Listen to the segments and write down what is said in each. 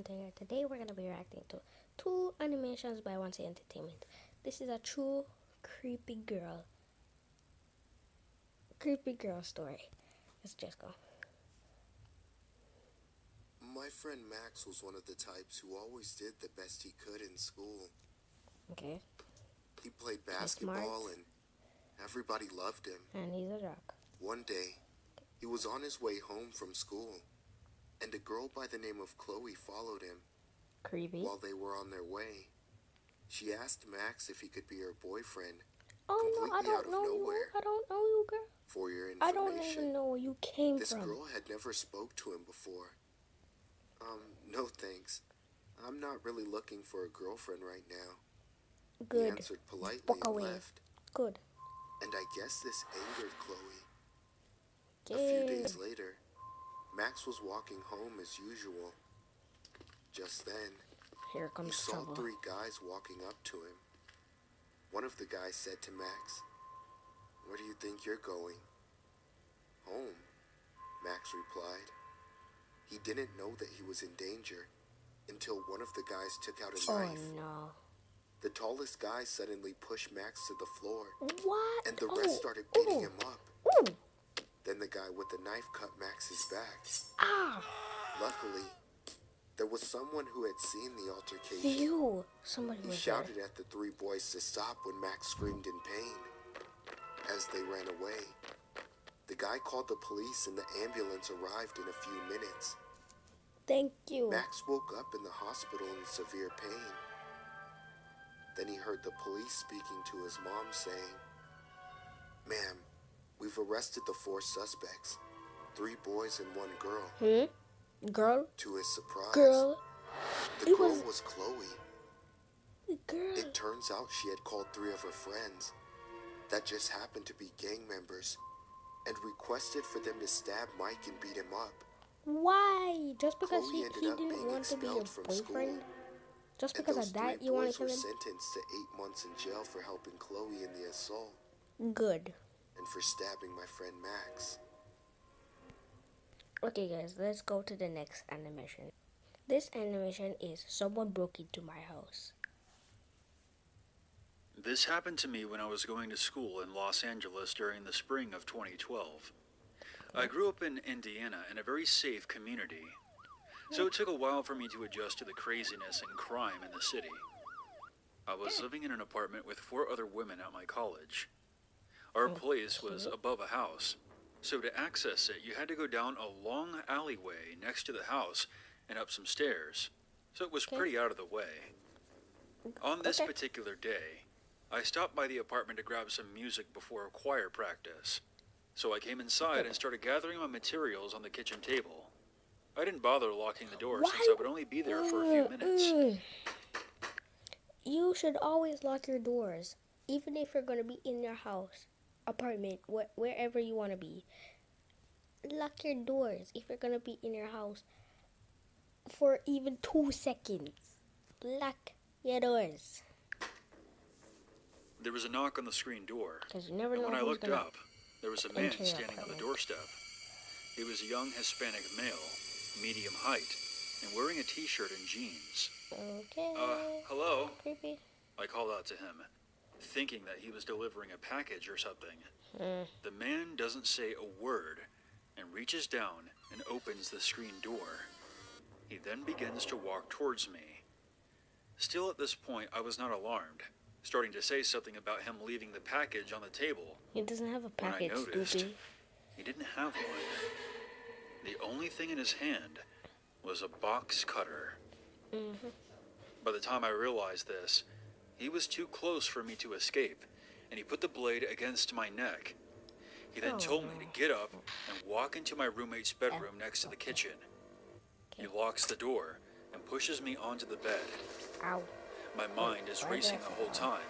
here. Today we're gonna be reacting to two animations by Wansee Entertainment. This is a true creepy girl story. Let's just go. My friend Max was one of the types who always did the best he could in school. Okay. He played He's basketball smart. and everybody loved him. And he's a jock. One day, he was on his way home from school, and a girl by the name of Chloe followed him. Creepy. While they were on their way, she asked Max if he could be her boyfriend. Oh no, I don't know you. I don't know you, girl. For your information, I don't even know where you came this from. girl had never spoke to him before. No thanks. I'm not really looking for a girlfriend right now. Good. He answered politely and left. Good. And I guess this angered Chloe. Good. A few days later, Max was walking home as usual. Just then, Here he comes saw trouble. three guys walking up to him. One of the guys said to Max, "Where do you think you're going?" "Home," Max replied. He didn't know that he was in danger until one of the guys took out a knife. Oh no. The tallest guy suddenly pushed Max to the floor. What? And the rest started beating him up. Ooh. Then the guy with the knife cut Max's back. Ah. Luckily, there was someone who had seen the altercation. Phew. Somebody He was shouted there. at the three boys to stop when Max screamed in pain. As they ran away, the guy called the police and the ambulance arrived in a few minutes. Thank you. Max woke up in the hospital in severe pain. Then he heard the police speaking to his mom saying, "Ma'am, we've arrested the four suspects, 3 boys and 1 girl." Girl? To his surprise, Girl? the girl was Chloe. Girl. It turns out she had called 3 of her friends that just happened to be gang members and requested for them to stab Mike and beat him up. Why? Just because Chloe he ended up didn't being want to be your expelled from boyfriend? school. Just And because those of that 3 you want to boys kill were him? sentenced to 8 months in jail for helping Chloe in the assault Good. and for stabbing my friend Max. Okay guys, let's go to the next animation. This animation is someone broke into my house. This happened to me when I was going to school in Los Angeles during the spring of 2012. I grew up in Indiana in a very safe community, so it took a while for me to adjust to the craziness and crime in the city. I was living in an apartment with 4 other women at my college. Our place was above a house, so to access it you had to go down a long alleyway next to the house and up some stairs, so it was pretty out of the way. On this particular day, I stopped by the apartment to grab some music before a choir practice, so I came inside and started gathering my materials on the kitchen table. I didn't bother locking the door since I would only be there for a few minutes. You should always lock your doors, even if you're going to be in your house, apartment, wherever you want to be. Lock your doors if you're going to be in your house for even 2 seconds. Lock your doors. There was a knock on the screen door, Because you never and know when I who's looked going to... up, there was a man enter your standing on the apartment. doorstep. He was a young Hispanic male, medium height, and wearing a t-shirt and jeans. Okay. Hello? Creepy. I called out to him, thinking that he was delivering a package or something. The man doesn't say a word and reaches down and opens the screen door. He then begins to walk towards me. Still at this point, I was not alarmed, starting to say something about him leaving the package on the table. He doesn't have a When I package, noticed, stupid. he didn't have one. The only thing in his hand was a box cutter. By the time I realized this, he was too close for me to escape, and he put the blade against my neck. He then told me to get up and walk into my roommate's bedroom next to the kitchen. He locks the door and pushes me onto the bed. Ow. My mind is racing the whole time,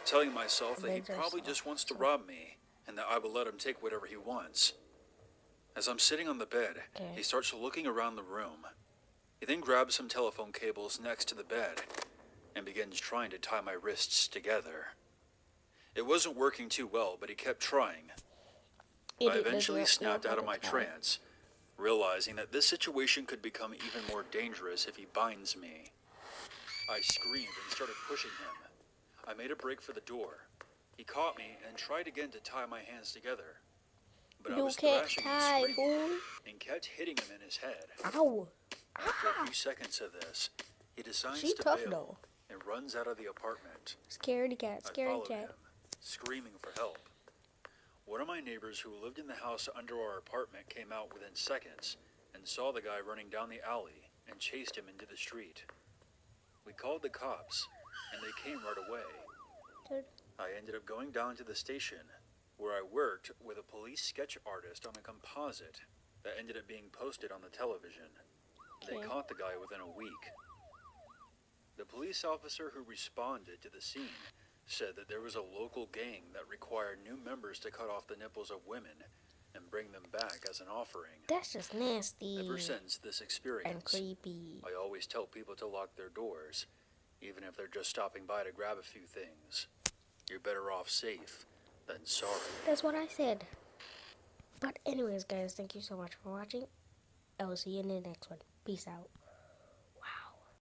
telling myself that he probably just wants to rob me, and that I will let him take whatever he wants. As I'm sitting on the bed, he starts looking around the room. He then grabs some telephone cables next to the bed and begins trying to tie my wrists together. It wasn't working too well, but he kept trying. I eventually snapped out of my trance, realizing that this situation could become even more dangerous if he binds me. I screamed and started pushing him. I made a break for the door. He caught me and tried again to tie my hands together. But I You was can't thrashing tie, and screaming fool. and kept hitting him in his head. Ow. After a Ah. few seconds of this, he decides She to tough bail though. and runs out of the apartment. Scaredy cat, I scaredy followed cat. him, screaming for help. One of my neighbors who lived in the house under our apartment came out within seconds and saw the guy running down the alley and chased him into the street. We called the cops, and they came right away. Good. I ended up going down to the station, where I worked with a police sketch artist on a composite that ended up being posted on the television. They Okay. caught the guy within a week. The police officer who responded to the scene said that there was a local gang that required new members to cut off the nipples of women and bring them back as an offering. That's just nasty. Ever since this And experience, creepy. I always tell people to lock their doors, even if they're just stopping by to grab a few things. You're better off safe than sorry. That's what I said. But anyways, guys, thank you so much for watching. I will see you in the next one. Peace out.